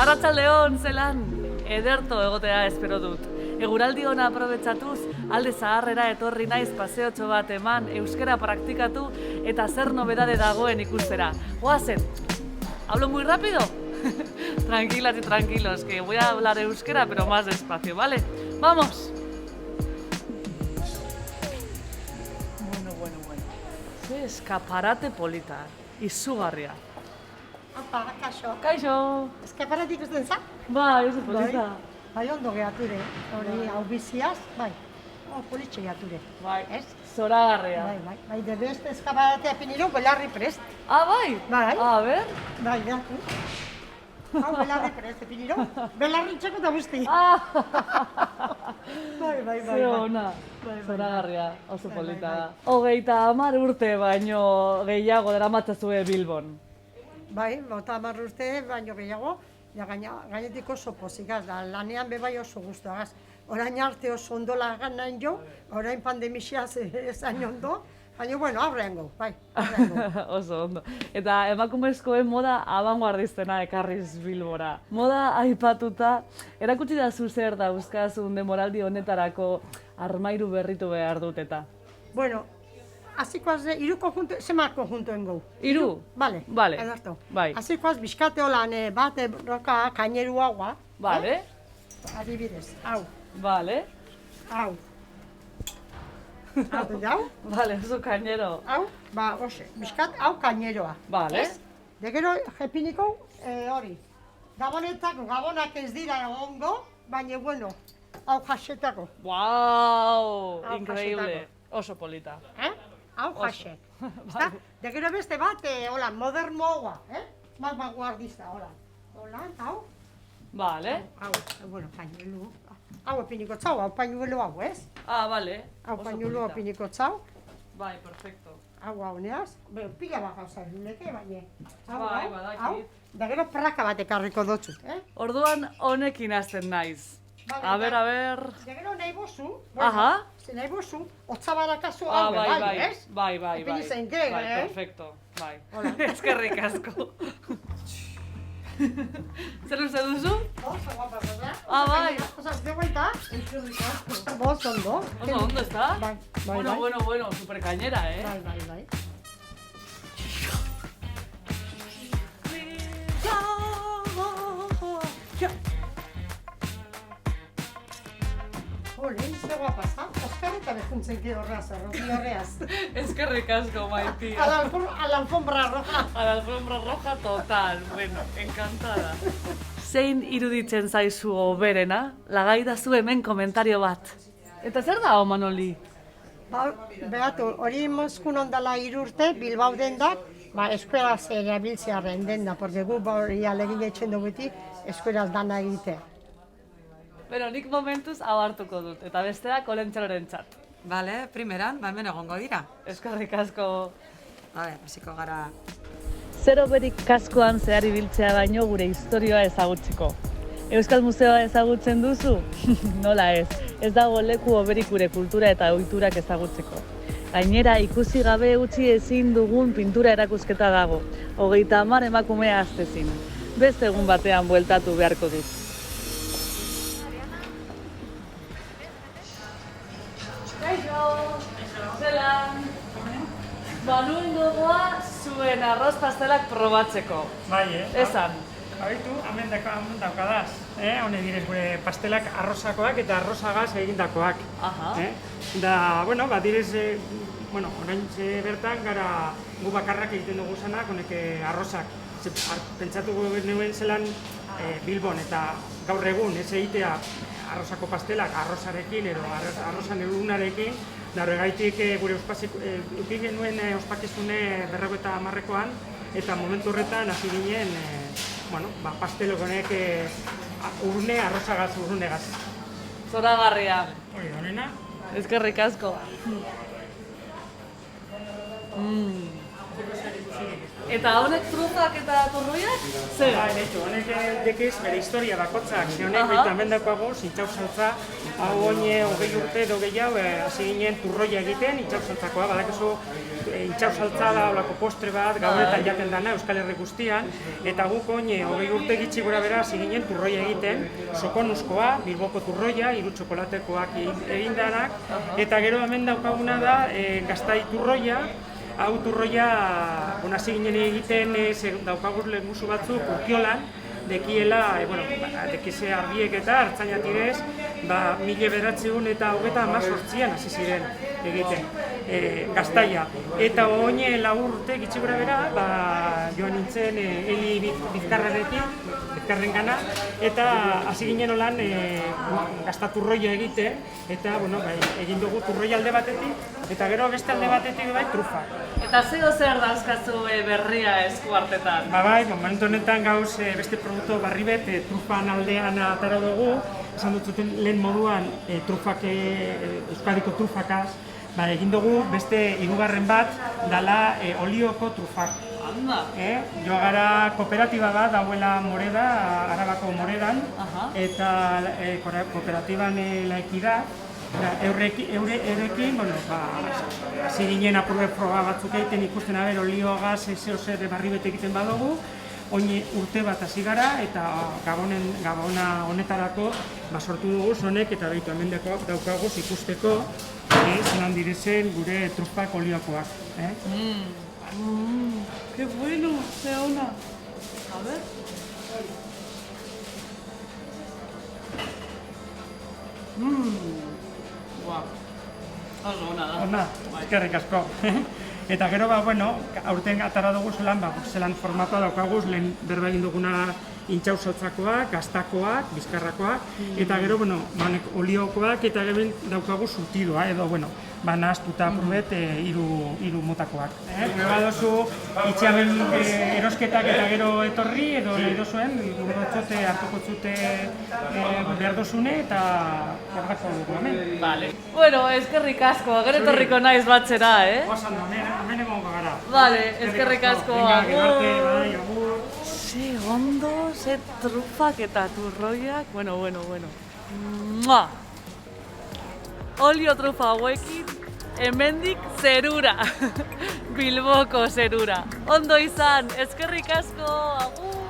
Arratsaldeon, zelan? Ederto egotea espero dut. Eguraldi ona aprobetxatuz, alde zaharrera etorri naiz paseotxo bat eman, euskera praktikatu eta zer nobedade dagoen ikustera. Goazen, ¿hablo muy rápido? Tranquilas y tranquilos, que voy a hablar euskera, pero más despacio, ¿vale? ¡Vamos! Bueno. Ze eskaparate polita, izugarria. Apa, kaixo. Kaixo! Eskaparat ikusten za? Bai, oso polita. Bai, ondo gehature. Hori, hau biziaz, bai. Politxe gehature. Bai, Ez? zoragarria. Bai, de beste eskaparatea piniro, belarri prest. Ah, bai? Bai. A ver. Bai, gehiatu. Hau belarri prest, piniro. Belarri txeko eta guzti. Bai. Ze ona. Zoragarria, oso polita da. 30 urte baino gehiago daramatzazue Bilbon. Bai, 30 urte baino gehiago. Ja, gainetik oso pozikaz da, lanean bebai oso guztuagaz. Orain arte oso ondo lagan nahin jo, orain pandemixiaz ezain ondo, baina, bueno, aurrengo, bai, aurrengo. Oso ondo. Eta emakumezkoen moda abanguardistena ekarriz Bilbora. Moda aipatuta, erakutsi da zu zer da euskazun demoraldi honetarako armairu berritu behar dut eta. Bueno, hasikoaz de, iru konjunto, zemat konjuntoen gau? Iru? Bale. Edarto. Bai. Hasikoaz bizkate holan bate roka kaineru haua. Bale. Adibidez, hau, Bale. hau. Hau, Bale, oso kainero. hau, ba, ose, bizkat, hau kaineroa. Bale. Ez? De gero, jepiniko, hori. Gabonak ez dira egongo, baina, bueno, hau jasetako. Wow, Hau increíble. Oso polita. Hau jase. Ezta? De gero beste bat, hola, modernoa, Más vanguardista, hola. Hola, hau. Bale. Hau, bueno, pañuelo. Hau epiniko txau, hau pañuelo hau, ez? Ah, bale. Hau Oso pañuelo polita. epiniko txau. Bai, perfecto. Hau neaz. Pila bat gauza leke, baina. Bai, badakit. Hau. Da gero praka bat ekarriko dotzu, Orduan honekin hasten naiz. Vale, A ber. Da gero nahi bozu. Aha. Nahi bozu, otzabarakazu Ah, hau, bai, ez? Bai. Ipini zenke, Bai, perfecto. Bai. Hola. Eskerrik asko. Zer uste duzu? Oso guapa, ¿verdad? Ah, bai. Osa, de vuelta. Oso ondo. Oso ondo, ezta? Bai. Bueno, super cañera, Bai. Jolín, ze guapa, za? Oskarretan ezkuntzen ki horreaz, horreaz. Eskerrik asko, Maiti. A la alfombra roja. A la alfombra roja total. Bueno, encantada. Zein iruditzen zaizu hoberena? Lagaidazu hemen komentario bat. Eta zer da, Manoli? Behatu, hori Moskun ondala 3 urte, Bilbao dendak, eskueraz erabiltzearen denda, porque gu hori alegin etxen dugutik, eskueraz dana egitea. Pero nik momentuz hau hartuko dut, eta besteak olentxaloren txat. Bale, primeran, hemen egongo dira. Eskerrik asko. Hasiko gara. Zer oberik kaskoan zehar ibiltzea baino gure historioa ezagutziko. Euskal Museoa ezagutzen duzu? Nola ez, ez dago leku oberik gure kultura eta ohiturak ezagutzeko. Gainera, ikusi gabe utzi ezin dugun pintura erakusketa dago. 30 emakumea aztezin. Beste egun batean bueltatu beharko dut. Kaixo! Zelan! Banuen gogoa zuen arroz pastelak probatzeko. Bai, Esan. Haitu, hemen daukadaz. Hone direz gure pastelak arrozakoak eta arrozagaz egindakoak. Aha. Da, bueno, direz, orain bertan gara gu bakarrak egiten dugu zanak, honek arrozak. Pentsatu nuen zelan Bilbon eta gaur egun ez egitea arrozako pastelak arrozarekin edo arrozan egunarekin, da horregaitik gure uki genuen ospakizune 50ekoan, eta momentu horretan hasi ginen pastelok honek urne arrozagaz urnegaz. Zoragarria. Hori da honena. Eskerrik asko. Eta honek trufak eta turroiak? Zer? Ba, behitu, honek dekiz bere historia bakotzak, ze honek behitu hemen daukagu zintxau saltza, hau oine 20 urte edo gehiago, hasi ginen turroia egiten, intxau saltzakoa, badakizu intxau saltza da olako postre bat, gauretan jaten dana Euskal Herri guztian, eta guk oine 20 urte gitxi gora bera hasi ginen turroia egiten, sokonuzkoa, Bilboko turroia, 3 txokolatekoak egin danak, eta gero hemen daukaguna da Gaztai turroia. Hau turroia, hasi ginen egiten daukaguz lehenguzu batzuk Urkiolan, dekiela, dekize argiek eta hartzaina tirez, 1928an hasi ziren egiten Gaztaia. Eta oine 4 urte gitxi gora bera, joan nintzen Eli Bizkarren gana, eta hasi ginen olan Gazta turroia egiten, eta egin dugu turroia alde batetik, eta gero beste alde batetik bai trufak. Eta zer dauzkazu berria eskuartetan? Bai, momentu honetan gauz beste produktu barri bet, trufan aldean atara dugu, esan dut zuten lehen moduan trufak, Euskadiko trufakaz, egin dugu beste 3. bat, dala olioko trufak. Anda! Joa gara kooperatiba bat, dauela Moreda, Arabako Moredan, eta kooperatiban laiki da. Eurekin, hasi ginen apurbe proba batzuk egiten ikusten aber olioagaz zer barri bete egiten badugu, oin urte bat hasi gara eta Gabona honetarako sortu dugu zonek eta behitu hemen daukaguz ikusteko zelan direzen gure trufak oliokoak. ¡Qué bueno! ¡Ze ona! A ver... Guau, oso ona da. Ona, eskerrik asko. Eta gero, aurten atara dugu zelan formatua daukaguz, lehen berba egin duguna intxau saltzakoak, gaztakoak, bizkarrakoak, eta gero, oliokoak eta gero daukagu surtidoa, edo, nahaztuta probet 3 motakoak. Gero dozu, itxiamen erosketak eta gero etorri, edo nahi dozuen, gurutxote hartuko zute behar dozune, eta horrako dugu hemen. Vale. Bueno, eskerrik asko, gero etorriko naiz batzera, Osan da, hemen egongo gara. Vale, eskerrik asko, agur! Agur! Ze ondo, ze trufak eta turroiak, bueno. Mua! Olio trufa hauekin, hemendik zerura, Bilboko zerura. Ondo izan, eskerrik asko, agur!